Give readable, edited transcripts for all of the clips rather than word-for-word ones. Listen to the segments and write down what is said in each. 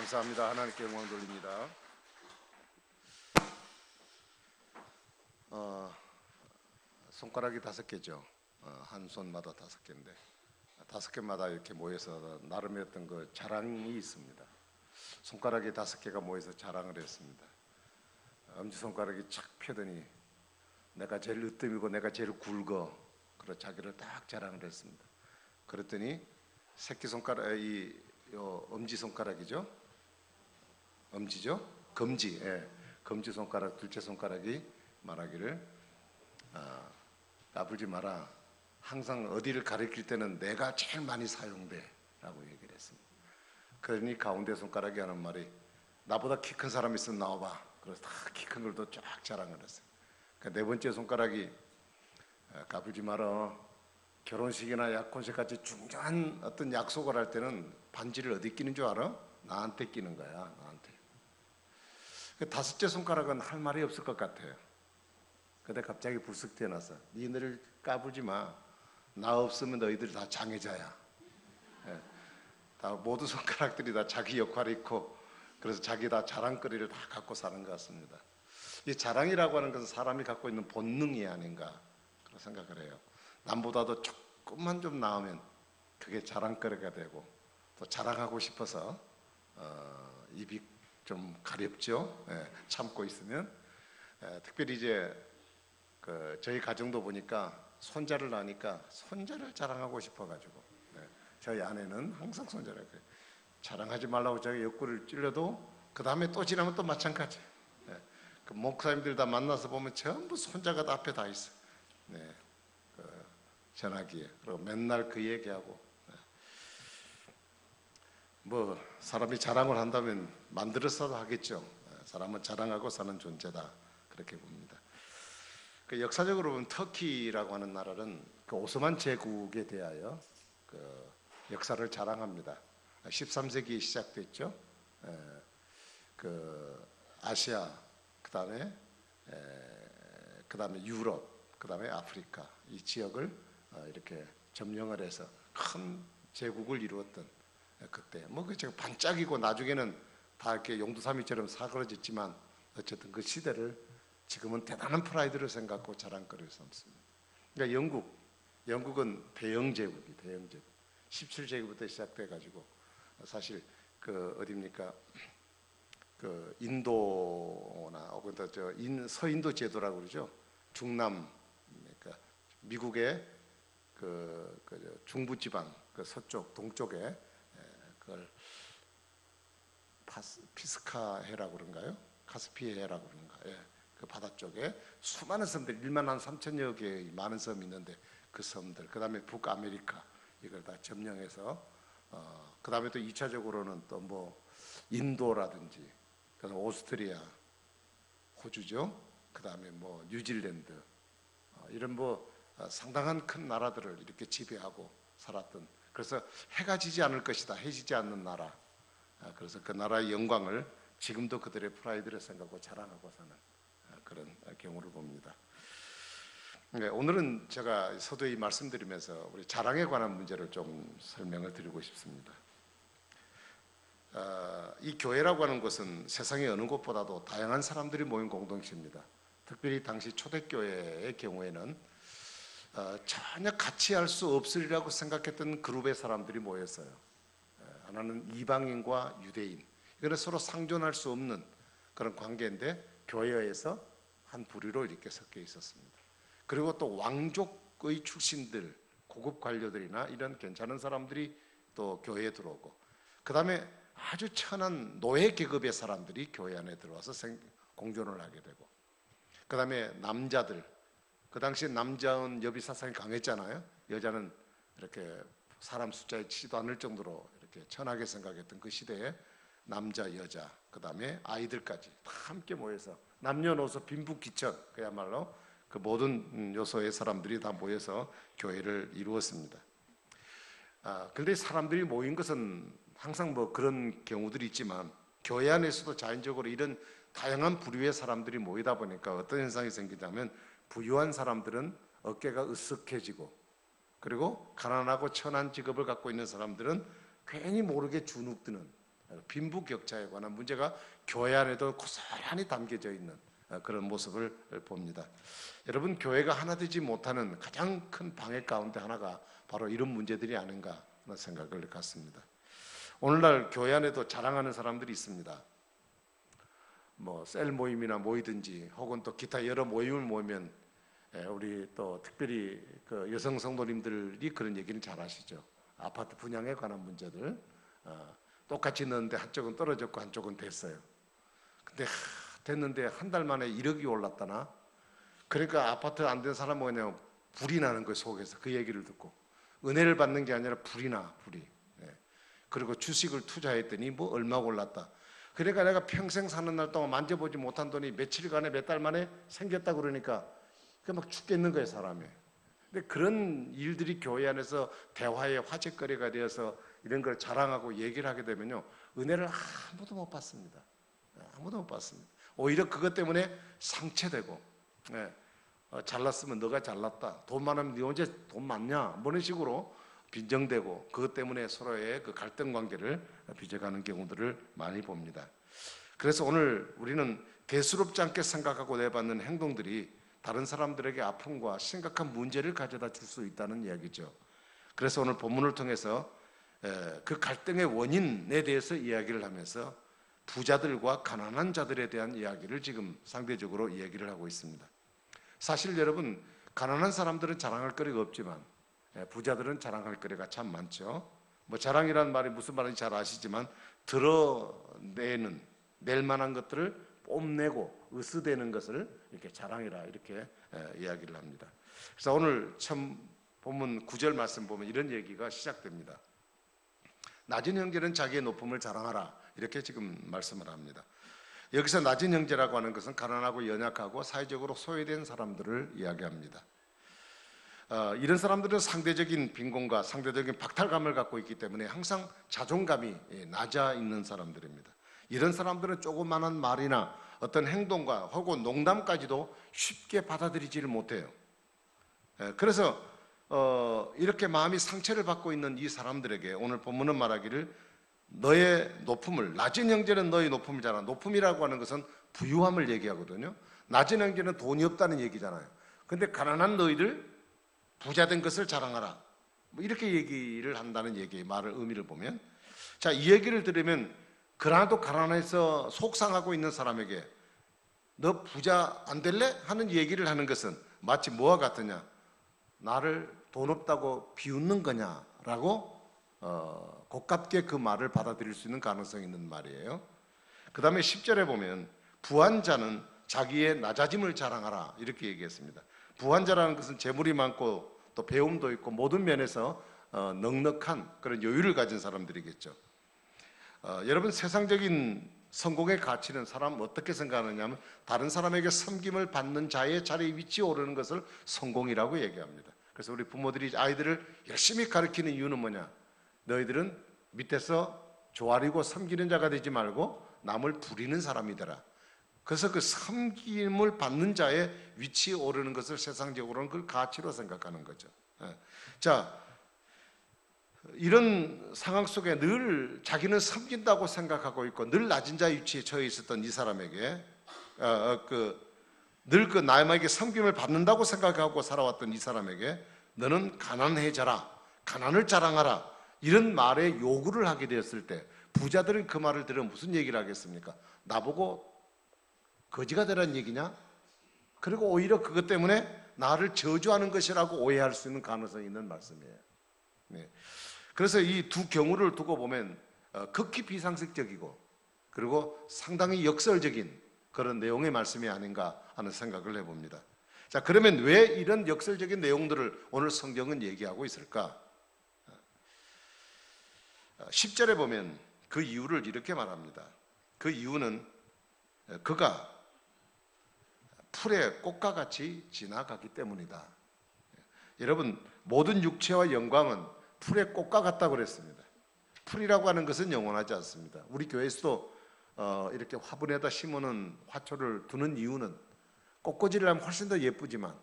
감사합니다. 하나님께 영광 돌립니다. 손가락이 5개죠. 한 손마다 5개인데 5개마다 이렇게 모여서 나름의 어떤 그 자랑이 있습니다. 손가락이 5개가 모여서 자랑을 했습니다. 엄지손가락이 착 펴더니 내가 제일 으뜸이고 내가 제일 굵어. 그래서 자기를 딱 자랑을 했습니다. 그랬더니 새끼손가락, 엄지손가락이죠. 엄지죠? 검지. 예. 검지손가락, 둘째 손가락이 말하기를 까불지 마라. 항상 어디를 가리킬 때는 내가 제일 많이 사용돼 라고 얘기를 했습니다. 그러니 가운데 손가락이 하는 말이 나보다 키 큰 사람 있으면 나와봐. 그래서 다 키 큰 걸 또 쫙 자랑을 했어요. 그러니까 4번째 손가락이 까불지 마라. 결혼식이나 약혼식 같이 중요한 어떤 약속을 할 때는 반지를 어디 끼는 줄 알아? 나한테 끼는 거야. 나한테. 5째 손가락은 할 말이 없을 것 같아요. 근데 갑자기 불쑥 태어나서 니네를 까불지 마. 나 없으면 너희들 다 장애자야. 예. 다 모든 손가락들이 다 자기 역할이 있고 그래서 자기 다 자랑거리를 다 갖고 사는 것 같습니다. 이 자랑이라고 하는 것은 사람이 갖고 있는 본능이 아닌가 그런 생각을 해요. 남보다도 조금만 좀 나으면 그게 자랑거리가 되고 또 자랑하고 싶어서 입이 좀 가렵죠. 예, 참고 있으면 특별히 이제 저희 가정도 보니까 손자를 낳으니까 손자를 자랑하고 싶어가지고 저희 아내는 항상 손자를 자랑하지 말라고 제가 옆구리를 찔러도 그 다음에 또 지나면 또 마찬가지. 그 목사님들 다 만나서 보면 전부 손자가 다 앞에 다 있어. 전화기에. 그리고 맨날 그 얘기하고. 뭐 사람이 자랑을 한다면 만들어서도 하겠죠. 사람은 자랑하고 사는 존재다 그렇게 봅니다. 그 역사적으로 보면 터키라고 하는 나라는 그 오스만 제국에 대하여 그 역사를 자랑합니다. 13세기에 시작됐죠. 그 아시아, 그다음에 유럽, 그다음에 아프리카 이 지역을 이렇게 점령을 해서 큰 제국을 이루었던 그때 뭐 그 제가 반짝이고 나중에는 다 이렇게 용두사미처럼 사그러졌지만 어쨌든 그 시대를 지금은 대단한 프라이드를 생각하고 자랑거리를 삼습니다. 그러니까 영국은 대영제국이 대영제국 17세기부터 시작돼 가지고 사실 그 어디입니까 그 인도나 혹은 저 서인도 제도라고 그러죠. 중남 그러니까 미국의 그 중부지방 그 서쪽 동쪽에 그걸 피스카해라고 그런가요? 카스피해라고 그런가? 예. 그 바다 쪽에 수많은 섬들 1만 한 3천여 개의 많은 섬이 있는데 그 섬들 그다음에 북아메리카 이걸 다 점령해서 그다음에 또 2차적으로는 또 뭐 인도라든지 그래서 오스트리아, 호주죠. 그다음에 뭐 뉴질랜드 이런 뭐 상당한 큰 나라들을 이렇게 지배하고 살았던 그래서 해가 지지 않을 것이다. 해지지 않는 나라. 그래서 그 나라의 영광을 지금도 그들의 프라이드를 생각하고 자랑하고 사는 그런 경우를 봅니다. 오늘은 제가 서두에 말씀드리면서 우리 자랑에 관한 문제를 좀 설명을 드리고 싶습니다. 이 교회라고 하는 것은 세상의 어느 곳보다도 다양한 사람들이 모인 공동체입니다. 특별히 당시 초대교회의 경우에는 전혀 같이 할 수 없으리라고 생각했던 그룹의 사람들이 모였어요. 하나는 이방인과 유대인. 이거는 서로 상존할 수 없는 그런 관계인데 교회에서 한 부류로 이렇게 섞여 있었습니다. 그리고 또 왕족의 출신들, 고급 관료들이나 이런 괜찮은 사람들이 또 교회에 들어오고 그 다음에 아주 천한 노예 계급의 사람들이 교회 안에 들어와서 공존을 하게 되고 그 다음에 남자들 그 당시에 남자는 여비 사상이 강했잖아요. 여자는 이렇게 사람 숫자에 치지도 않을 정도로 이렇게 천하게 생각했던 그 시대에 남자, 여자, 그 다음에 아이들까지 다 함께 모여서 남녀노소 빈부귀천 그야말로 그 모든 요소의 사람들이 다 모여서 교회를 이루었습니다. 그런데 사람들이 모인 것은 항상 뭐 그런 경우들이 있지만 교회 안에서도 자연적으로 이런 다양한 부류의 사람들이 모이다 보니까 어떤 현상이 생기냐면 부유한 사람들은 어깨가 으쓱해지고 그리고 가난하고 천한 직업을 갖고 있는 사람들은 괜히 모르게 주눅드는 빈부격차에 관한 문제가 교회 안에도 고스란히 담겨져 있는 그런 모습을 봅니다. 여러분, 교회가 하나 되지 못하는 가장 큰 방해 가운데 하나가 바로 이런 문제들이 아닌가 하는 생각을 갖습니다. 오늘날 교회 안에도 자랑하는 사람들이 있습니다. 뭐 셀 모임이나 모이든지 혹은 또 기타 여러 모임을 모이면 우리 또 특별히 그 여성 성도님들이 그런 얘기는 잘 하시죠. 아파트 분양에 관한 문제들 똑같이 넣었는데 한쪽은 떨어졌고 한쪽은 됐어요. 근데 됐는데 한 달 만에 1억이 올랐다나. 그러니까 아파트 안 된 사람은 뭐냐면 불이 나는 거예요. 속에서 그 얘기를 듣고 은혜를 받는 게 아니라 불이 나. 그리고 주식을 투자했더니 뭐 얼마 올랐다. 그러니까 내가 평생 사는 날 동안 만져보지 못한 돈이 며칠간에 몇 달 만에 생겼다 그러니까 막 죽겠는 거예요, 사람이. 근데 그런 일들이 교회 안에서 대화의 화제거리가 되어서 이런 걸 자랑하고 얘기를 하게 되면요, 은혜를 아무도 못 받습니다. 아무도 못 받습니다. 오히려 그것 때문에 상처되고, 잘났으면 너가 잘났다, 돈 많으면 네 언제 돈 많냐, 뭐 이런 식으로 빈정되고 그것 때문에 서로의 그 갈등 관계를 빚어가는 경우들을 많이 봅니다. 그래서 오늘 우리는 대수롭지 않게 생각하고 내받는 행동들이 다른 사람들에게 아픔과 심각한 문제를 가져다 줄 수 있다는 이야기죠. 그래서 오늘 본문을 통해서 그 갈등의 원인에 대해서 이야기를 하면서 부자들과 가난한 자들에 대한 이야기를 지금 상대적으로 이야기를 하고 있습니다. 사실 여러분, 가난한 사람들은 자랑할 거리가 없지만 부자들은 자랑할 거리가 참 많죠. 뭐 자랑이라는 말이 무슨 말인지 잘 아시지만 낼 만한 것들을 뽐내고 으스대는 것을 이렇게 자랑이라 이렇게 이야기를 합니다. 그래서 오늘 처음 본문 9절 말씀 보면 이런 얘기가 시작됩니다. 낮은 형제는 자기의 높음을 자랑하라, 이렇게 지금 말씀을 합니다. 여기서 낮은 형제라고 하는 것은 가난하고 연약하고 사회적으로 소외된 사람들을 이야기합니다. 이런 사람들은 상대적인 빈곤과 상대적인 박탈감을 갖고 있기 때문에 항상 자존감이 낮아 있는 사람들입니다. 이런 사람들은 조그마한 말이나 어떤 행동과 혹은 농담까지도 쉽게 받아들이지를 못해요. 그래서 이렇게 마음이 상처를 받고 있는 이 사람들에게 오늘 본문은 말하기를 너의 높음을, 낮은 형제는 너의 높음을 자라. 높음이라고 하는 것은 부유함을 얘기하거든요. 낮은 형제는 돈이 없다는 얘기잖아요. 근데 가난한 너희들 부자된 것을 자랑하라, 뭐 이렇게 얘기를 한다는 얘기의 말을 의미를 보면, 자, 이 얘기를 들으면 그러나도 가난해서 속상하고 있는 사람에게 너 부자 안 될래? 하는 얘기를 하는 것은 마치 뭐와 같으냐, 나를 돈 없다고 비웃는 거냐라고 고깝게 그 말을 받아들일 수 있는 가능성이 있는 말이에요. 그 다음에 10절에 보면 부한 자는 자기의 낮아짐을 자랑하라, 이렇게 얘기했습니다. 부한 자라는 것은 재물이 많고 또 배움도 있고 모든 면에서 넉넉한 그런 여유를 가진 사람들이겠죠. 여러분, 세상적인 성공의 가치는 사람 어떻게 생각하느냐면 다른 사람에게 섬김을 받는 자의 자리에 위치에 오르는 것을 성공이라고 얘기합니다. 그래서 우리 부모들이 아이들을 열심히 가르치는 이유는 뭐냐, 너희들은 밑에서 조아리고 섬기는 자가 되지 말고 남을 부리는 사람이 되라. 그래서 그 섬김을 받는 자의 위치에 오르는 것을 세상적으로는 그걸 가치로 생각하는 거죠. 자, 이런 상황 속에 늘 자기는 섬긴다고 생각하고 있고 늘 낮은 자 위치에 처해 있었던 이 사람에게 늘 그 남에게 섬김을 받는다고 생각하고 살아왔던 이 사람에게 너는 가난해져라, 가난을 자랑하라, 이런 말에 요구를 하게 되었을 때 부자들은 그 말을 들으면 무슨 얘기를 하겠습니까? 나보고 거지가 되라는 얘기냐? 그리고 오히려 그것 때문에 나를 저주하는 것이라고 오해할 수 있는 가능성이 있는 말씀이에요. 그래서 이 두 경우를 두고 보면 극히 비상식적이고 그리고 상당히 역설적인 그런 내용의 말씀이 아닌가 하는 생각을 해봅니다. 자, 그러면 왜 이런 역설적인 내용들을 오늘 성경은 얘기하고 있을까? 10절에 보면 그 이유를 이렇게 말합니다. 그 이유는 그가 풀의 꽃과 같이 지나가기 때문이다. 여러분, 모든 육체와 영광은 풀의 꽃과 같다고 그랬습니다. 풀이라고 하는 것은 영원하지 않습니다. 우리 교회에서도 이렇게 화분에다 심어놓은 화초를 두는 이유는 꽃꽂이를 하면 훨씬 더 예쁘지만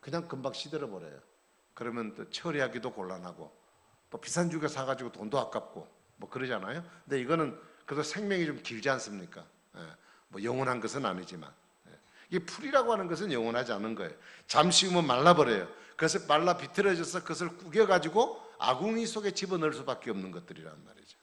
그냥 금방 시들어 버려요. 그러면 또 처리하기도 곤란하고 또 비싼 주게 사가지고 돈도 아깝고 뭐 그러잖아요. 근데 이거는 그래도 생명이 좀 길지 않습니까? 예, 뭐 영원한 것은 아니지만 이 풀이라고 하는 것은 영원하지 않은 거예요. 잠시 후면 말라버려요. 그래서 말라 비틀어져서 그것을 구겨가지고 아궁이 속에 집어넣을 수밖에 없는 것들이란 말이죠.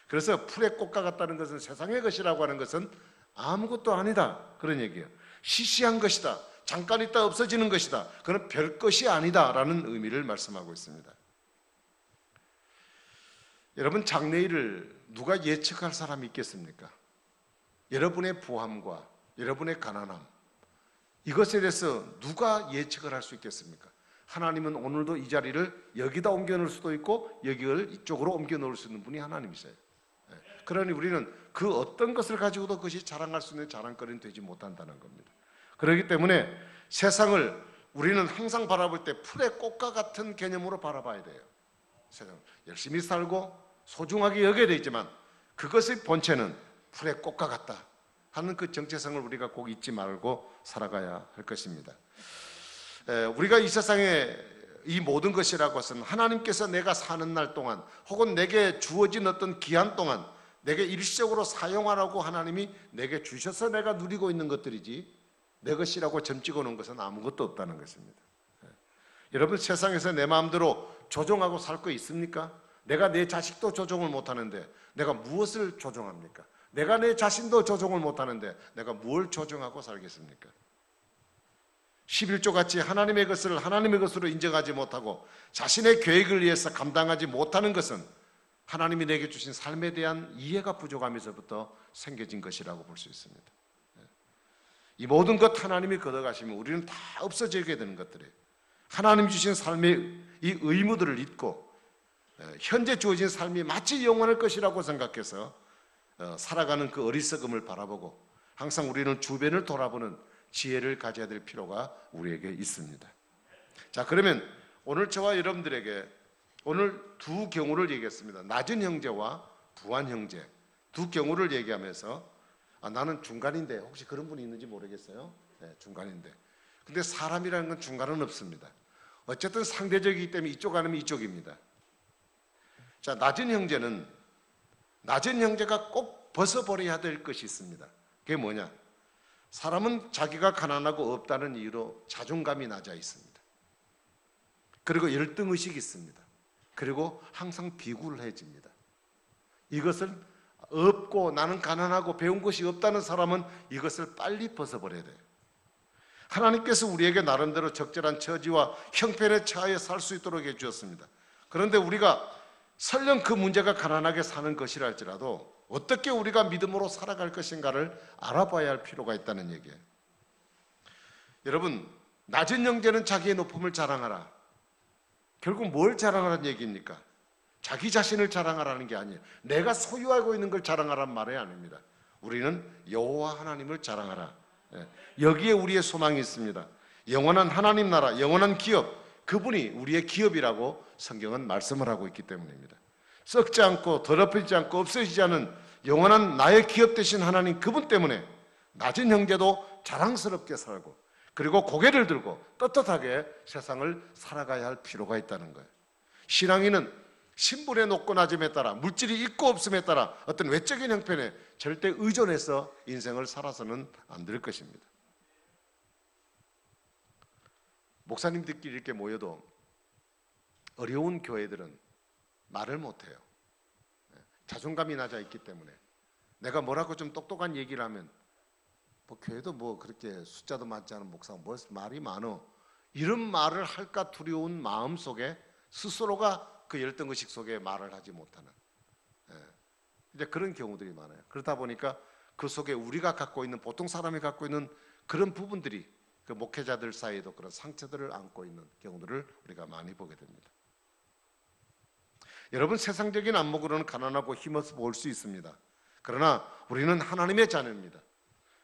그래서 풀의 꽃과 같다는 것은 세상의 것이라고 하는 것은 아무것도 아니다 그런 얘기예요. 시시한 것이다. 잠깐 있다 없어지는 것이다. 그건 별것이 아니다 라는 의미를 말씀하고 있습니다. 여러분, 장래일을 누가 예측할 사람이 있겠습니까? 여러분의 부함과 여러분의 가난함, 이것에 대해서 누가 예측을 할 수 있겠습니까? 하나님은 오늘도 이 자리를 여기다 옮겨 놓을 수도 있고 여기를 이쪽으로 옮겨 놓을 수 있는 분이 하나님이세요. 그러니 우리는 그 어떤 것을 가지고도 그것이 자랑할 수 있는 자랑거리는 되지 못한다는 겁니다. 그렇기 때문에 세상을 우리는 항상 바라볼 때 풀의 꽃과 같은 개념으로 바라봐야 돼요. 세상 열심히 살고 소중하게 여겨야 되지만 그것의 본체는 풀의 꽃과 같다 하는 그 정체성을 우리가 꼭 잊지 말고 살아가야 할 것입니다. 우리가 이 세상에 이 모든 것이라고 것은 하나님께서 내가 사는 날 동안 혹은 내게 주어진 어떤 기한 동안 내게 일시적으로 사용하라고 하나님이 내게 주셔서 내가 누리고 있는 것들이지 내 것이라고 점찍어 놓은 것은 아무것도 없다는 것입니다. 여러분, 세상에서 내 마음대로 조종하고 살 거 있습니까? 내가 내 자식도 조종을 못하는데 내가 무엇을 조종합니까? 내가 내 자신도 조종을 못하는데 내가 뭘 조종하고 살겠습니까? 11조 같이 하나님의 것을 하나님의 것으로 인정하지 못하고 자신의 계획을 위해서 감당하지 못하는 것은 하나님이 내게 주신 삶에 대한 이해가 부족함에서부터 생겨진 것이라고 볼 수 있습니다. 이 모든 것 하나님이 걷어가시면 우리는 다 없어지게 되는 것들이에요. 하나님 주신 삶의 이 의무들을 잊고 현재 주어진 삶이 마치 영원할 것이라고 생각해서 살아가는 그 어리석음을 바라보고 항상 우리는 주변을 돌아보는 지혜를 가져야 될 필요가 우리에게 있습니다. 자, 그러면 오늘 저와 여러분들에게 오늘 두 경우를 얘기했습니다. 낮은 형제와 부한 형제 두 경우를 얘기하면서 나는 중간인데, 혹시 그런 분이 있는지 모르겠어요. 네, 중간인데. 근데 사람이라는 건 중간은 없습니다. 어쨌든 상대적이기 때문에 이쪽 아니면 이쪽입니다. 자, 낮은 형제가 꼭 벗어버려야 될 것이 있습니다. 그게 뭐냐? 사람은 자기가 가난하고 없다는 이유로 자존감이 낮아 있습니다. 그리고 열등의식이 있습니다. 그리고 항상 비굴해집니다. 이것을 없고 나는 가난하고 배운 것이 없다는 사람은 이것을 빨리 벗어버려야 돼요. 하나님께서 우리에게 나름대로 적절한 처지와 형편에 처하여 살 수 있도록 해주었습니다. 그런데 우리가 설령 그 문제가 가난하게 사는 것이라 할지라도 어떻게 우리가 믿음으로 살아갈 것인가를 알아봐야 할 필요가 있다는 얘기예요. 여러분, 낮은 형제는 자기의 높음을 자랑하라. 결국 뭘 자랑하라는 얘기입니까? 자기 자신을 자랑하라는 게 아니에요. 내가 소유하고 있는 걸 자랑하라는 말이 아닙니다. 우리는 여호와 하나님을 자랑하라. 여기에 우리의 소망이 있습니다. 영원한 하나님 나라, 영원한 기업, 그분이 우리의 기업이라고 성경은 말씀을 하고 있기 때문입니다. 썩지 않고 더럽히지 않고 없어지지 않은 영원한 나의 기업 되신 하나님, 그분 때문에 낮은 형제도 자랑스럽게 살고 그리고 고개를 들고 떳떳하게 세상을 살아가야 할 필요가 있다는 거예요. 신앙인은 신분의 높고 낮음에 따라, 물질이 있고 없음에 따라 어떤 외적인 형편에 절대 의존해서 인생을 살아서는 안 될 것입니다. 목사님들끼리 이렇게 모여도 어려운 교회들은 말을 못해요. 자존감이 낮아 있기 때문에 내가 뭐라고 좀 똑똑한 얘기를 하면 뭐 교회도 뭐 그렇게 숫자도 많지 않은 목사가 뭐 말이 많어, 이런 말을 할까 두려운 마음 속에 스스로가 그 열등의식 속에 말을 하지 못하는 이제 그런 경우들이 많아요. 그러다 보니까 그 속에 우리가 갖고 있는, 보통 사람이 갖고 있는 그런 부분들이 그 목회자들 사이에도 그런 상처들을 안고 있는 경우들을 우리가 많이 보게 됩니다. 여러분, 세상적인 안목으로는 가난하고 힘없어 보일 수 있습니다. 그러나 우리는 하나님의 자녀입니다.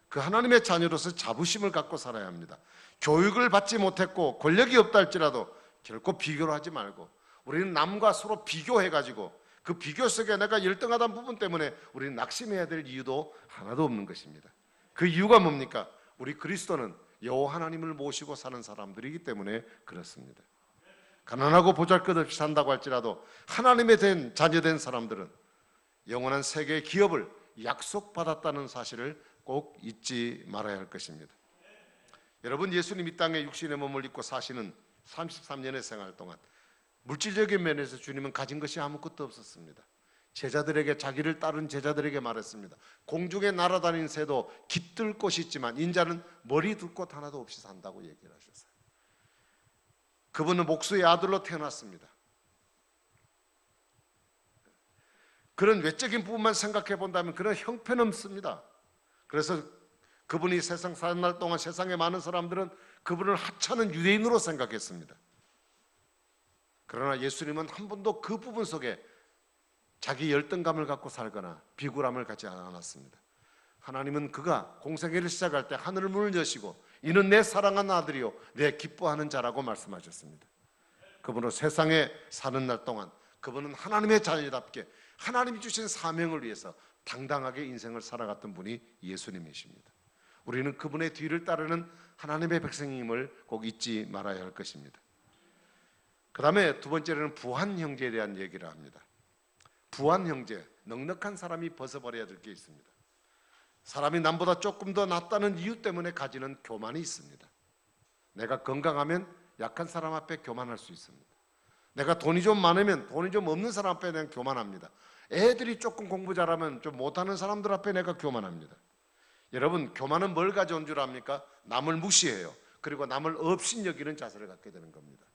그 하나님의 자녀로서 자부심을 갖고 살아야 합니다. 교육을 받지 못했고 권력이 없다 할지라도 결코 비교를 하지 말고, 우리는 남과 서로 비교해가지고 그 비교 속에 내가 열등하다는 부분 때문에 우리는 낙심해야 될 이유도 하나도 없는 것입니다. 그 이유가 뭡니까? 우리 그리스도는 여호와 하나님을 모시고 사는 사람들이기 때문에 그렇습니다. 가난하고 보잘것없이 산다고 할지라도 하나님의 된 자녀된 사람들은 영원한 세계의 기업을 약속받았다는 사실을 꼭 잊지 말아야 할 것입니다. 여러분, 예수님 이 땅에 육신의 몸을 입고 사시는 33년의 생활 동안 물질적인 면에서 주님은 가진 것이 아무것도 없었습니다. 제자들에게, 자기를 따른 제자들에게 말했습니다. 공중에 날아다니는 새도 깃들 곳이 있지만 인자는 머리 둘 곳 하나도 없이 산다고 얘기를 하셨어요. 그분은 목수의 아들로 태어났습니다. 그런 외적인 부분만 생각해 본다면 그런 형편없습니다. 그래서 그분이 세상 사는 날 동안 세상에 많은 사람들은 그분을 하찮은 유대인으로 생각했습니다. 그러나 예수님은 한 번도 그 부분 속에 자기 열등감을 갖고 살거나 비굴함을 갖지 않았습니다. 하나님은 그가 공생애를 시작할 때 하늘 문을 여시고 이는 내 사랑하는 아들이요 내 기뻐하는 자라고 말씀하셨습니다. 그분은 세상에 사는 날 동안 그분은 하나님의 자녀답게 하나님이 주신 사명을 위해서 당당하게 인생을 살아갔던 분이 예수님이십니다. 우리는 그분의 뒤를 따르는 하나님의 백성임을 꼭 잊지 말아야 할 것입니다. 그 다음에 두 번째로는 부한 형제에 대한 얘기를 합니다. 부한 형제, 넉넉한 사람이 벗어버려야 될 게 있습니다. 사람이 남보다 조금 더 낫다는 이유 때문에 가지는 교만이 있습니다. 내가 건강하면 약한 사람 앞에 교만할 수 있습니다. 내가 돈이 좀 많으면 돈이 좀 없는 사람 앞에 내가 교만합니다. 애들이 조금 공부 잘하면 좀 못하는 사람들 앞에 내가 교만합니다. 여러분, 교만은 뭘 가져온 줄 압니까? 남을 무시해요. 그리고 남을 업신여기는 자세를 갖게 되는 겁니다.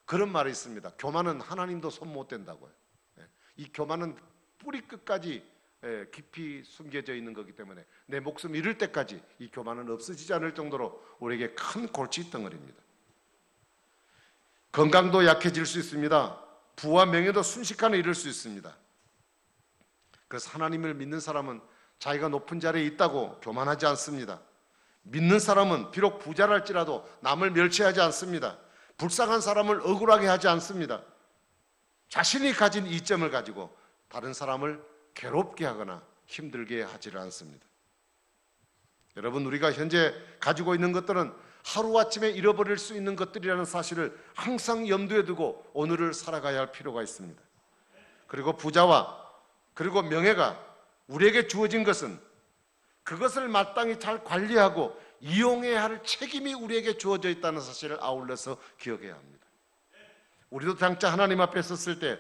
그런 말이 있습니다. 교만은 하나님도 손 못 댄다고요. 이 교만은 뿌리 끝까지 깊이 숨겨져 있는 거기 때문에 내 목숨 잃을 때까지 이 교만은 없어지지 않을 정도로 우리에게 큰 골칫덩어리입니다. 건강도 약해질 수 있습니다. 부와 명예도 순식간에 잃을 수 있습니다. 그래서 하나님을 믿는 사람은 자기가 높은 자리에 있다고 교만하지 않습니다. 믿는 사람은 비록 부자랄지라도 남을 멸시하지 않습니다. 불쌍한 사람을 억울하게 하지 않습니다. 자신이 가진 이점을 가지고 다른 사람을 괴롭게 하거나 힘들게 하지를 않습니다. 여러분, 우리가 현재 가지고 있는 것들은 하루아침에 잃어버릴 수 있는 것들이라는 사실을 항상 염두에 두고 오늘을 살아가야 할 필요가 있습니다. 그리고 부자와 그리고 명예가 우리에게 주어진 것은 그것을 마땅히 잘 관리하고 이용해야 할 책임이 우리에게 주어져 있다는 사실을 아울러서 기억해야 합니다. 우리도 장차 하나님 앞에 섰을 때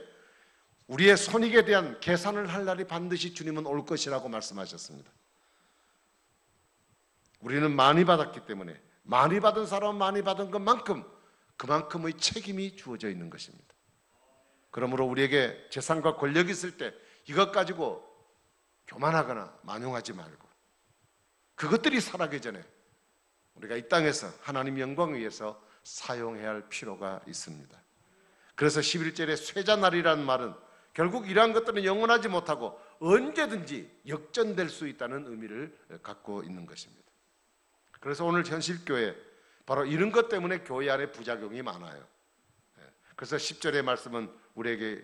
우리의 손익에 대한 계산을 할 날이 반드시 주님은 올 것이라고 말씀하셨습니다. 우리는 많이 받았기 때문에 많이 받은 사람은 많이 받은 것만큼 그만큼의 책임이 주어져 있는 것입니다. 그러므로 우리에게 재산과 권력이 있을 때 이것 가지고 교만하거나 만용하지 말고 그것들이 살아가기 전에 우리가 이 땅에서 하나님 영광을 위해서 사용해야 할 필요가 있습니다. 그래서 11절에 쇠자날이라는 말은 결국 이러한 것들은 영원하지 못하고 언제든지 역전될 수 있다는 의미를 갖고 있는 것입니다. 그래서 오늘 현실교회 바로 이런 것 때문에 교회 안에 부작용이 많아요. 그래서 10절의 말씀은 우리에게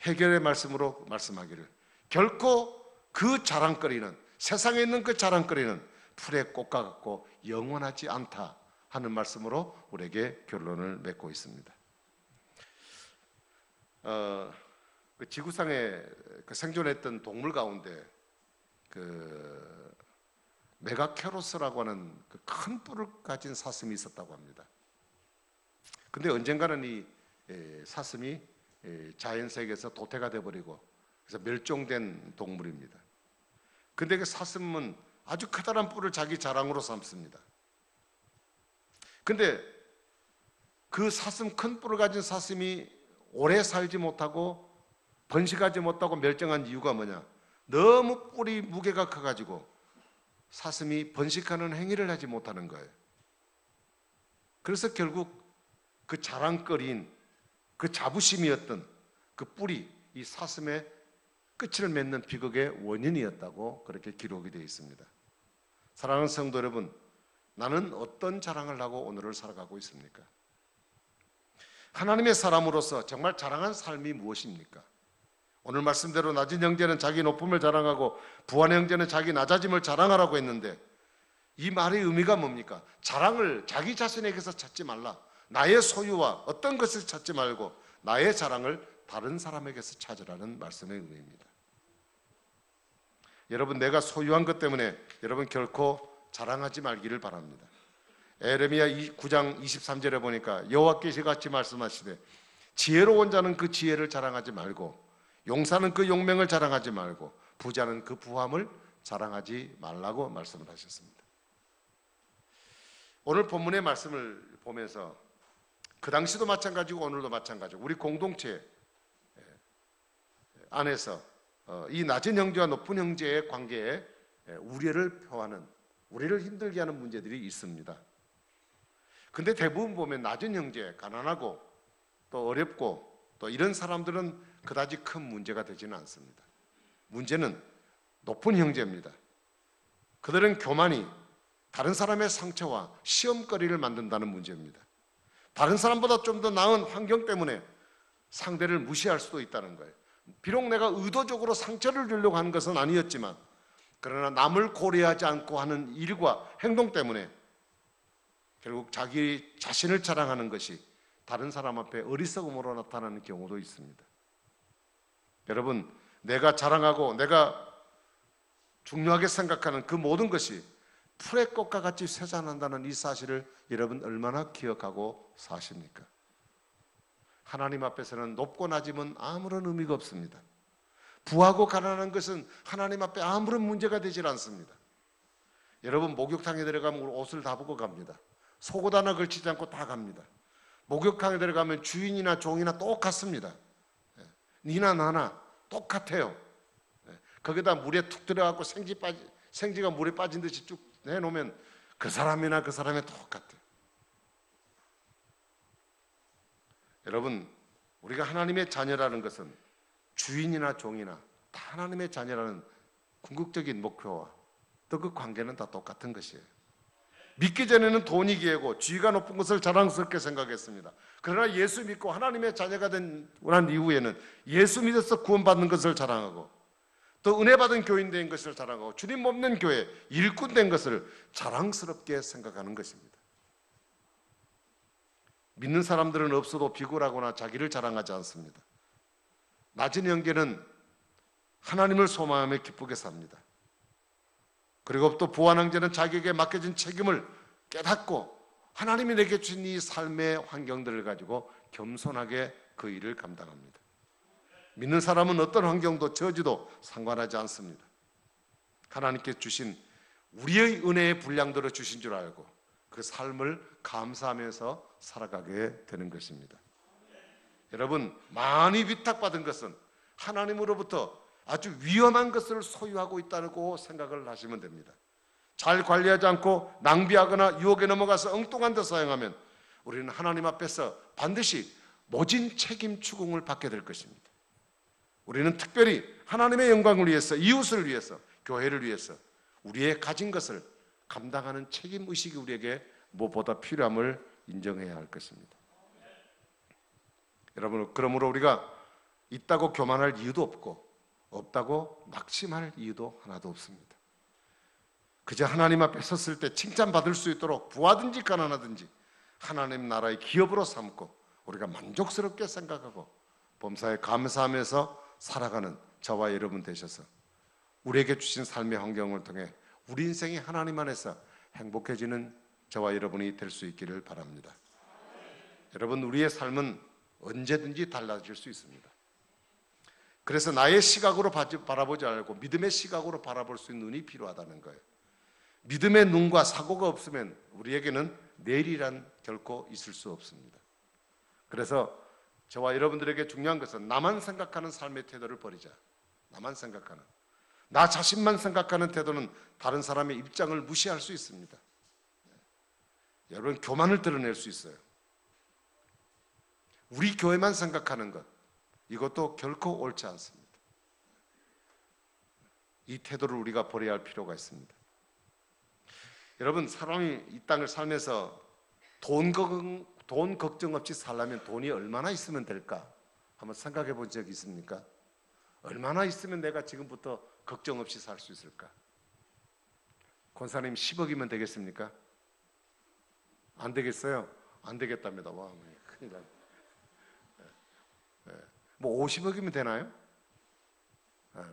해결의 말씀으로 말씀하기를 결코 그 자랑거리는 세상에 있는 그 자랑거리는 풀의 꽃과 같고 영원하지 않다 하는 말씀으로 우리에게 결론을 맺고 있습니다. 그 지구상에 생존했던 동물 가운데 그 메가캐로스라고 하는 그 큰 뿔을 가진 사슴이 있었다고 합니다. 근데 언젠가는 이 사슴이 자연 세계에서 도태가 돼버리고 그래서 멸종된 동물입니다. 근데 그 사슴은 아주 커다란 뿔을 자기 자랑으로 삼습니다. 근데 그 사슴, 큰 뿔을 가진 사슴이 오래 살지 못하고 번식하지 못하고 멸종한 이유가 뭐냐? 너무 뿔이 무게가 커가지고 사슴이 번식하는 행위를 하지 못하는 거예요. 그래서 결국 그 자랑거리인 그 자부심이었던 그 뿔이 이 사슴의 끝을 맺는 비극의 원인이었다고 그렇게 기록이 되어 있습니다. 사랑하는 성도 여러분, 나는 어떤 자랑을 하고 오늘을 살아가고 있습니까? 하나님의 사람으로서 정말 자랑한 삶이 무엇입니까? 오늘 말씀대로 낮은 형제는 자기 높음을 자랑하고 부한 형제는 자기 낮아짐을 자랑하라고 했는데 이 말의 의미가 뭡니까? 자랑을 자기 자신에게서 찾지 말라. 나의 소유와 어떤 것을 찾지 말고 나의 자랑을 다른 사람에게서 찾으라는 말씀의 의미입니다. 여러분, 내가 소유한 것 때문에 여러분 결코 자랑하지 말기를 바랍니다. 에레미야 9장 23절에 보니까 여호와께서 같이 말씀하시되 지혜로운 자는 그 지혜를 자랑하지 말고 용사는 그 용맹을 자랑하지 말고 부자는 그 부함을 자랑하지 말라고 말씀을 하셨습니다. 오늘 본문의 말씀을 보면서 그 당시도 마찬가지고 오늘도 마찬가지고 우리 공동체 안에서 이 낮은 형제와 높은 형제의 관계에 우려를 표하는, 우리를 힘들게 하는 문제들이 있습니다. 근데 대부분 보면 낮은 형제, 가난하고 또 어렵고 또 이런 사람들은 그다지 큰 문제가 되지는 않습니다. 문제는 높은 형제입니다. 그들은 교만이 다른 사람의 상처와 시험거리를 만든다는 문제입니다. 다른 사람보다 좀 더 나은 환경 때문에 상대를 무시할 수도 있다는 거예요. 비록 내가 의도적으로 상처를 주려고 한 것은 아니었지만 그러나 남을 고려하지 않고 하는 일과 행동 때문에 결국 자기 자신을 자랑하는 것이 다른 사람 앞에 어리석음으로 나타나는 경우도 있습니다. 여러분, 내가 자랑하고 내가 중요하게 생각하는 그 모든 것이 풀의 꽃과 같이 쇠잔한다는 이 사실을 여러분 얼마나 기억하고 사십니까? 하나님 앞에서는 높고 낮음은 아무런 의미가 없습니다. 부하고 가난한 것은 하나님 앞에 아무런 문제가 되질 않습니다. 여러분, 목욕탕에 들어가면 옷을 다 벗고 갑니다. 속옷 하나 걸치지 않고 다 갑니다. 목욕탕에 들어가면 주인이나 종이나 똑같습니다. 니나 나나 똑같아요. 거기다 물에 툭 들어가고 생지가 물에 빠진 듯이 쭉 내놓으면 그 사람이나 그 사람이 똑같아요. 여러분, 우리가 하나님의 자녀라는 것은 주인이나 종이나 다 하나님의 자녀라는 궁극적인 목표와 또 그 관계는 다 똑같은 것이에요. 믿기 전에는 돈이 기회고 지위가 높은 것을 자랑스럽게 생각했습니다. 그러나 예수 믿고 하나님의 자녀가 된 이후에는 예수 믿어서 구원받는 것을 자랑하고 또 은혜 받은 교인 된 것을 자랑하고 주님 없는 교회 일꾼 된 것을 자랑스럽게 생각하는 것입니다. 믿는 사람들은 없어도 비굴하거나 자기를 자랑하지 않습니다. 낮은 형제는 하나님을 소망하며 기쁘게 삽니다. 그리고 또 부한 형제는 자기에게 맡겨진 책임을 깨닫고 하나님이 내게 주신 이 삶의 환경들을 가지고 겸손하게 그 일을 감당합니다. 믿는 사람은 어떤 환경도 저주도 상관하지 않습니다. 하나님께 주신 우리의 은혜의 분량대로 주신 줄 알고 그 삶을 감사하면서 살아가게 되는 것입니다. 여러분, 많이 위탁받은 것은 하나님으로부터 아주 위험한 것을 소유하고 있다고 생각을 하시면 됩니다. 잘 관리하지 않고 낭비하거나 유혹에 넘어가서 엉뚱한 데 사용하면 우리는 하나님 앞에서 반드시 모진 책임 추궁을 받게 될 것입니다. 우리는 특별히 하나님의 영광을 위해서, 이웃을 위해서, 교회를 위해서 우리의 가진 것을 감당하는 책임의식이 우리에게 무엇보다 필요함을 인정해야 할 것입니다. 여러분, 그러므로 우리가 있다고 교만할 이유도 없다고 낙심할 이유도 하나도 없습니다. 그저 하나님 앞에 섰을 때 칭찬받을 수 있도록 부하든지 가난하든지 하나님 나라의 기업으로 삼고 우리가 만족스럽게 생각하고 범사에 감사하면서 살아가는 저와 여러분 되셔서 우리에게 주신 삶의 환경을 통해 우리 인생이 하나님 안에서 행복해지는 저와 여러분이 될 수 있기를 바랍니다. 여러분, 우리의 삶은 언제든지 달라질 수 있습니다. 그래서 나의 시각으로 바라보지 않고 믿음의 시각으로 바라볼 수 있는 눈이 필요하다는 거예요. 믿음의 눈과 사고가 없으면 우리에게는 내일이란 결코 있을 수 없습니다. 그래서 저와 여러분들에게 중요한 것은 나만 생각하는 삶의 태도를 버리자. 나만 생각하는, 나 자신만 생각하는 태도는 다른 사람의 입장을 무시할 수 있습니다. 여러분, 교만을 드러낼 수 있어요. 우리 교회만 생각하는 것, 이것도 결코 옳지 않습니다. 이 태도를 우리가 버려야 할 필요가 있습니다. 여러분, 사람이 이 땅을 살면서 돈 걱정 없이 살려면 돈이 얼마나 있으면 될까? 한번 생각해 본 적이 있습니까? 얼마나 있으면 내가 지금부터 걱정 없이 살 수 있을까? 권사님 10억이면 되겠습니까? 안 되겠어요? 안 되겠답니다. 와, 큰일 나네. 뭐 50억이면 되나요?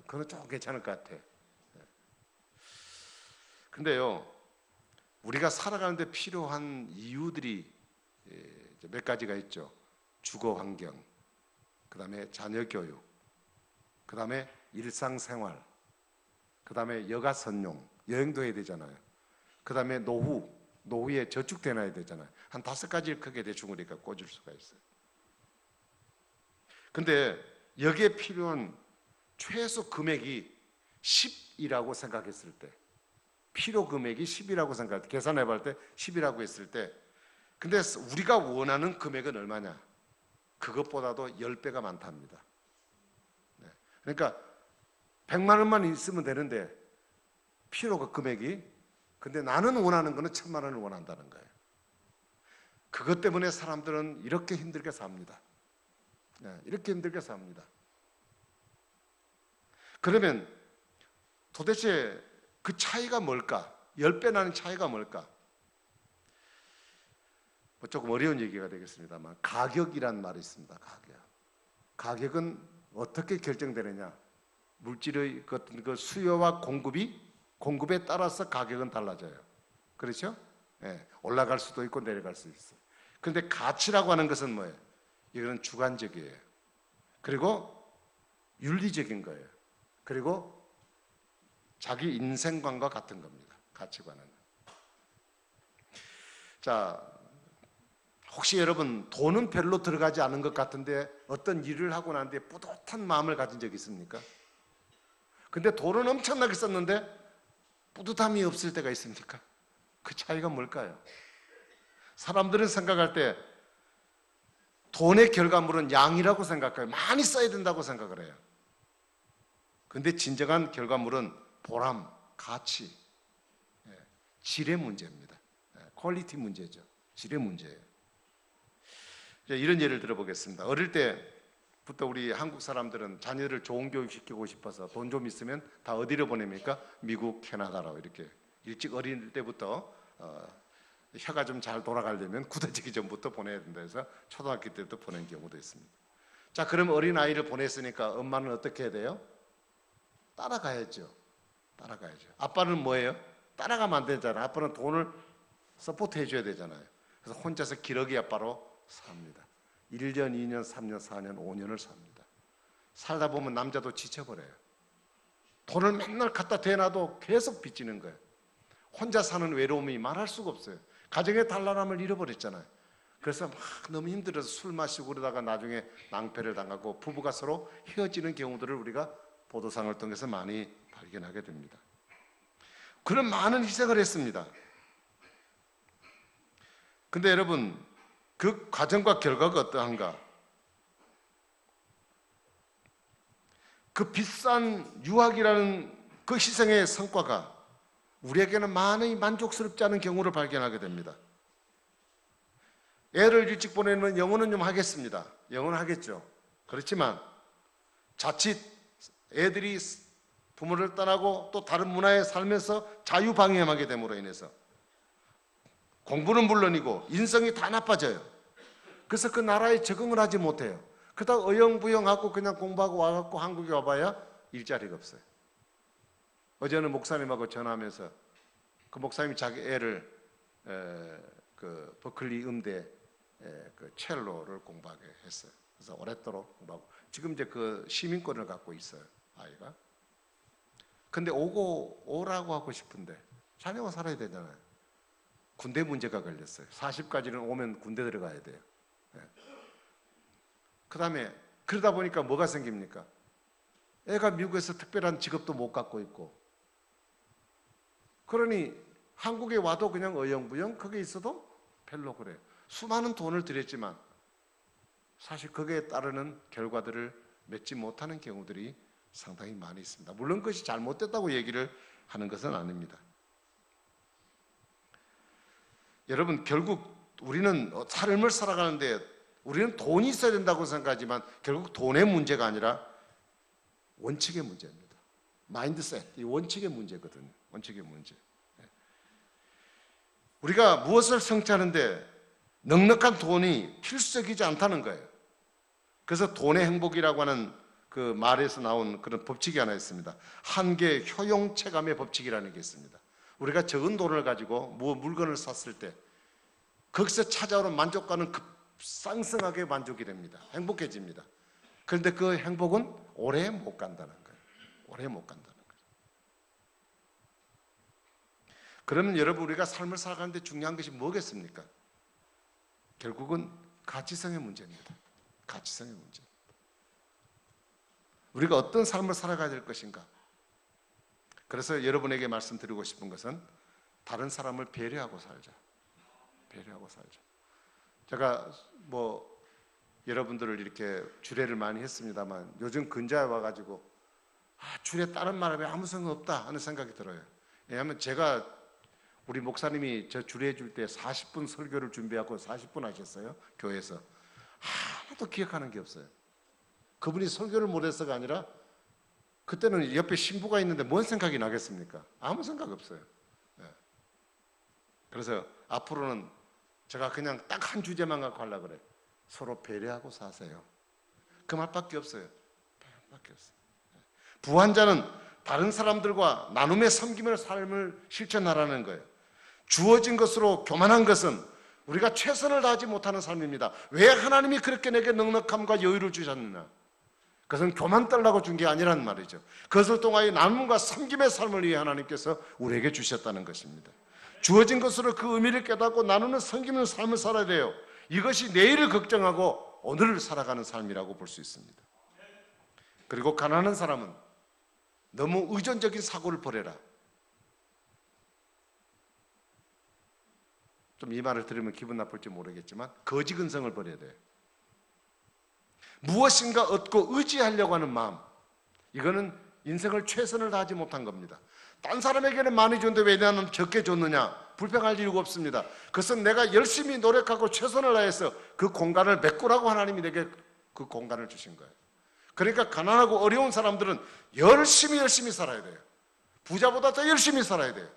그건 좀 괜찮을 것 같아. 근데요, 우리가 살아가는데 필요한 이유들이 몇 가지가 있죠. 주거 환경, 그 다음에 자녀 교육, 그 다음에 일상생활, 그 다음에 여가 선용, 여행도 해야 되잖아요. 그 다음에 노후에 저축되놔야 되잖아요. 한 5가지를 크게 대충 우리가 꽂을 수가 있어요. 근데 여기에 필요한 최소 금액이 10이라고 생각했을 때, 필요 금액이 10이라고 생각할 때, 계산해 볼 때 10이라고 했을 때, 근데 우리가 원하는 금액은 얼마냐? 그것보다도 10배가 많답니다. 네. 그러니까 100만 원만 있으면 되는데 필요가 금액이, 근데 나는 원하는 거는 1000만 원을 원한다는 거예요. 그것 때문에 사람들은 이렇게 힘들게 삽니다. 네, 이렇게 힘들게 삽니다. 그러면 도대체 그 차이가 뭘까? 10배 나는 차이가 뭘까? 뭐 조금 어려운 얘기가 되겠습니다만, 가격이란 말이 있습니다. 가격은 어떻게 결정되느냐? 물질의 그 수요와 공급에 따라서 가격은 달라져요. 그렇죠? 예, 올라갈 수도 있고 내려갈 수 있어요. 그런데 가치라고 하는 것은 뭐예요? 이거는 주관적이에요. 그리고 윤리적인 거예요. 그리고 자기 인생관과 같은 겁니다. 가치관은. 자, 혹시 여러분 돈은 별로 들어가지 않은 것 같은데 어떤 일을 하고 난 뒤에 뿌듯한 마음을 가진 적 있습니까? 근데 돈은 엄청나게 썼는데 뿌듯함이 없을 때가 있습니까? 그 차이가 뭘까요? 사람들은 생각할 때 돈의 결과물은 양이라고 생각해요. 많이 써야 된다고 생각을 해요. 근데 진정한 결과물은 보람, 가치, 질의 문제입니다. 퀄리티 문제죠. 질의 문제예요. 이런 예를 들어보겠습니다. 어릴 때부터 우리 한국 사람들은 자녀를 좋은 교육 시키고 싶어서 돈 좀 있으면 다 어디로 보냅니까? 미국, 캐나다로 이렇게 일찍 어릴 때부터 혀가 좀 잘 돌아가려면 굳어지기 전부터 보내야 된다 해서 초등학교 때부터 보낸 경우도 있습니다. 자, 그럼 어린아이를 보냈으니까 엄마는 어떻게 해야 돼요? 따라가야죠. 아빠는 뭐예요? 따라가면 안 되잖아요. 아빠는 돈을 서포트 해줘야 되잖아요. 그래서 혼자서 기러기 아빠로 삽니다. 1년, 2년, 3년, 4년, 5년을 삽니다. 살다 보면 남자도 지쳐버려요. 돈을 맨날 갖다 대놔도 계속 빚지는 거예요. 혼자 사는 외로움이 말할 수가 없어요. 가정의 단란함을 잃어버렸잖아요. 그래서 막 너무 힘들어서 술 마시고 그러다가 나중에 낭패를 당하고 부부가 서로 헤어지는 경우들을 우리가 보도상을 통해서 많이 발견하게 됩니다. 그런 많은 희생을 했습니다. 근데 여러분, 그 과정과 결과가 어떠한가? 그 비싼 유학이라는 그 희생의 성과가 우리에게는 많이 만족스럽지 않은 경우를 발견하게 됩니다. 애를 일찍 보내면 영어는 좀 하겠습니다. 영어는 하겠죠. 그렇지만 자칫 애들이 부모를 떠나고 또 다른 문화에 살면서 자유방임하게 됨으로 인해서 공부는 물론이고 인성이 다 나빠져요. 그래서 그 나라에 적응을 하지 못해요. 그러다 어영부영하고 그냥 공부하고 와갖고 한국에 와봐야 일자리가 없어요. 어제는 목사님하고 전화하면서 그 목사님이 자기 애를 그 버클리 음대 그 첼로를 공부하게 했어요. 그래서 오랫도록 공부하고 지금 이제 그 시민권을 갖고 있어요, 아이가. 근데 오라고 하고 싶은데 자녀가 살아야 되잖아요. 군대 문제가 걸렸어요. 40까지는 오면 군대 들어가야 돼요. 그 다음에 그러다 보니까 뭐가 생깁니까? 애가 미국에서 특별한 직업도 못 갖고 있고, 그러니 한국에 와도 그냥 어영부영 거기에 있어도 별로 그래요. 수많은 돈을 들였지만 사실 거기에 따르는 결과들을 맺지 못하는 경우들이 상당히 많이 있습니다. 물론 그것이 잘못됐다고 얘기를 하는 것은 아닙니다. 여러분, 결국 우리는 삶을 살아가는데 우리는 돈이 있어야 된다고 생각하지만 결국 돈의 문제가 아니라 원칙의 문제입니다. 마인드셋, 이 원칙의 문제거든요. 원칙의 문제. 우리가 무엇을 성취하는데 넉넉한 돈이 필수적이지 않다는 거예요. 그래서 돈의 행복이라고 하는 그 말에서 나온 그런 법칙이 하나 있습니다. 한계 효용 체감의 법칙이라는 게 있습니다. 우리가 적은 돈을 가지고 물건을 샀을 때 거기서 찾아오는 만족감은 급상승하게 만족이 됩니다. 행복해집니다. 그런데 그 행복은 오래 못 간다는 거예요. 오래 못 간다는 거예요. 그러면 여러분, 우리가 삶을 살아가는데 중요한 것이 뭐겠습니까? 결국은 가치성의 문제입니다. 가치성의 문제. 우리가 어떤 삶을 살아가야 될 것인가? 그래서 여러분에게 말씀드리고 싶은 것은 다른 사람을 배려하고 살자. 배려하고 살자. 제가 여러분들을 이렇게 주례를 많이 했습니다만 요즘 근자에 와가지고 주례 다른 말에 왜 아무 소용 없다 하는 생각이 들어요. 왜냐하면 제가 우리 목사님이 저 주례해 줄 때 40분 설교를 준비하고 40분 하셨어요. 교회에서. 하나도 기억하는 게 없어요. 그분이 설교를 못해서가 아니라 그때는 옆에 신부가 있는데 뭔 생각이 나겠습니까? 아무 생각 없어요. 네. 그래서 앞으로는 제가 그냥 딱 한 주제만 갖고 하려고 그래요. 서로 배려하고 사세요. 그 말밖에 없어요. 말밖에 없어요. 부한자는 다른 사람들과 나눔의 섬김의 삶을 실천하라는 거예요. 주어진 것으로 교만한 것은 우리가 최선을 다하지 못하는 삶입니다. 왜 하나님이 그렇게 내게 넉넉함과 여유를 주셨느냐? 그것은 교만 떨라고 준 게 아니란 말이죠. 그것을 통하여 나눔과 섬김의 삶을 위해 하나님께서 우리에게 주셨다는 것입니다. 주어진 것으로 그 의미를 깨닫고 나누는 섬기는 삶을 살아야 돼요. 이것이 내일을 걱정하고 오늘을 살아가는 삶이라고 볼 수 있습니다. 그리고 가난한 사람은 너무 의존적인 사고를 버려라. 좀 이 말을 들으면 기분 나쁠지 모르겠지만 거지 근성을 버려야 돼요. 무엇인가 얻고 의지하려고 하는 마음, 이거는 인생을 최선을 다하지 못한 겁니다. 딴 사람에게는 많이 줬는데 왜 나는 적게 줬느냐? 불평할 이유가 없습니다. 그것은 내가 열심히 노력하고 최선을 다해서 그 공간을 메꾸라고 하나님이 내게 그 공간을 주신 거예요. 그러니까 가난하고 어려운 사람들은 열심히 살아야 돼요. 부자보다 더 열심히 살아야 돼요.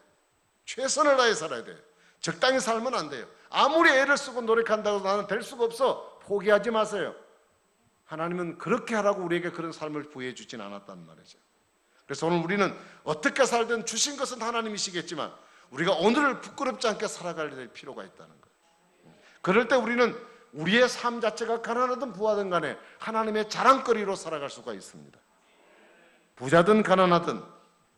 최선을 다해 살아야 돼요. 적당히 살면 안 돼요. 아무리 애를 쓰고 노력한다고 나는 될 수가 없어. 포기하지 마세요. 하나님은 그렇게 하라고 우리에게 그런 삶을 부여해 주진 않았단 말이죠. 그래서 오늘 우리는 어떻게 살든 주신 것은 하나님이시겠지만 우리가 오늘을 부끄럽지 않게 살아가야 될 필요가 있다는 거예요. 그럴 때 우리는 우리의 삶 자체가 가난하든 부하든 간에 하나님의 자랑거리로 살아갈 수가 있습니다. 부자든 가난하든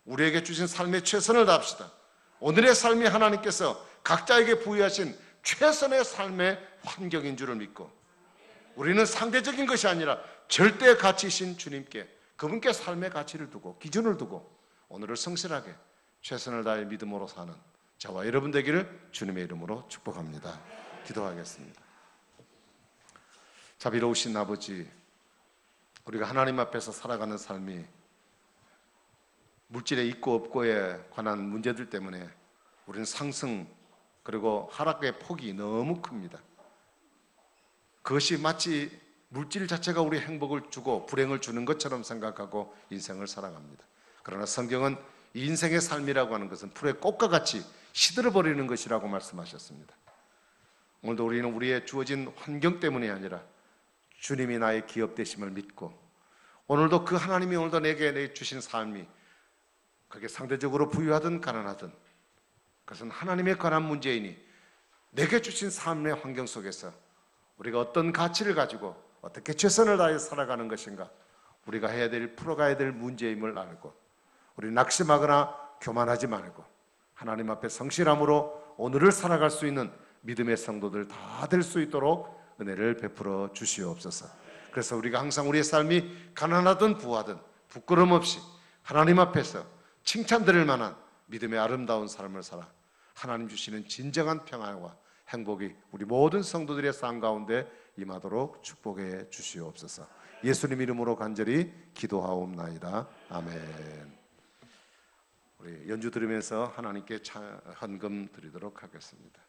우리에게 주신 삶에 최선을 다합시다. 오늘의 삶이 하나님께서 각자에게 부여하신 최선의 삶의 환경인 줄을 믿고 우리는 상대적인 것이 아니라 절대 가치이신 주님께, 그분께 삶의 가치를 두고 기준을 두고 오늘을 성실하게 최선을 다해 믿음으로 사는 저와 여러분 되기를 주님의 이름으로 축복합니다. 기도하겠습니다. 자비로우신 아버지, 우리가 하나님 앞에서 살아가는 삶이 물질의 있고 없고에 관한 문제들 때문에 우리는 상승 그리고 하락의 폭이 너무 큽니다. 그것이 마치 물질 자체가 우리 행복을 주고 불행을 주는 것처럼 생각하고 인생을 살아갑니다. 그러나 성경은 이 인생의 삶이라고 하는 것은 풀의 꽃과 같이 시들어버리는 것이라고 말씀하셨습니다. 오늘도 우리는 우리의 주어진 환경 때문이 아니라 주님이 나의 기업 되심을 믿고 오늘도 그 하나님이 오늘도 내게 주신 삶이 그게 상대적으로 부유하든 가난하든 그것은 하나님에 관한 문제이니 내게 주신 삶의 환경 속에서 우리가 어떤 가치를 가지고 어떻게 최선을 다해 살아가는 것인가, 우리가 해야 될, 풀어가야 될 문제임을 알고 우리 낙심하거나 교만하지 말고 하나님 앞에 성실함으로 오늘을 살아갈 수 있는 믿음의 성도들 다 될 수 있도록 은혜를 베풀어 주시옵소서. 그래서 우리가 항상 우리의 삶이 가난하든 부하든 부끄럼 없이 하나님 앞에서 칭찬드릴 만한 믿음의 아름다운 삶을 살아 하나님 주시는 진정한 평안과 행복이 우리 모든 성도들의 삶 가운데 임하도록 축복해 주시옵소서. 예수님 이름으로 간절히 기도하옵나이다. 아멘. 우리 연주 들으면서 하나님께 헌금 드리도록 하겠습니다.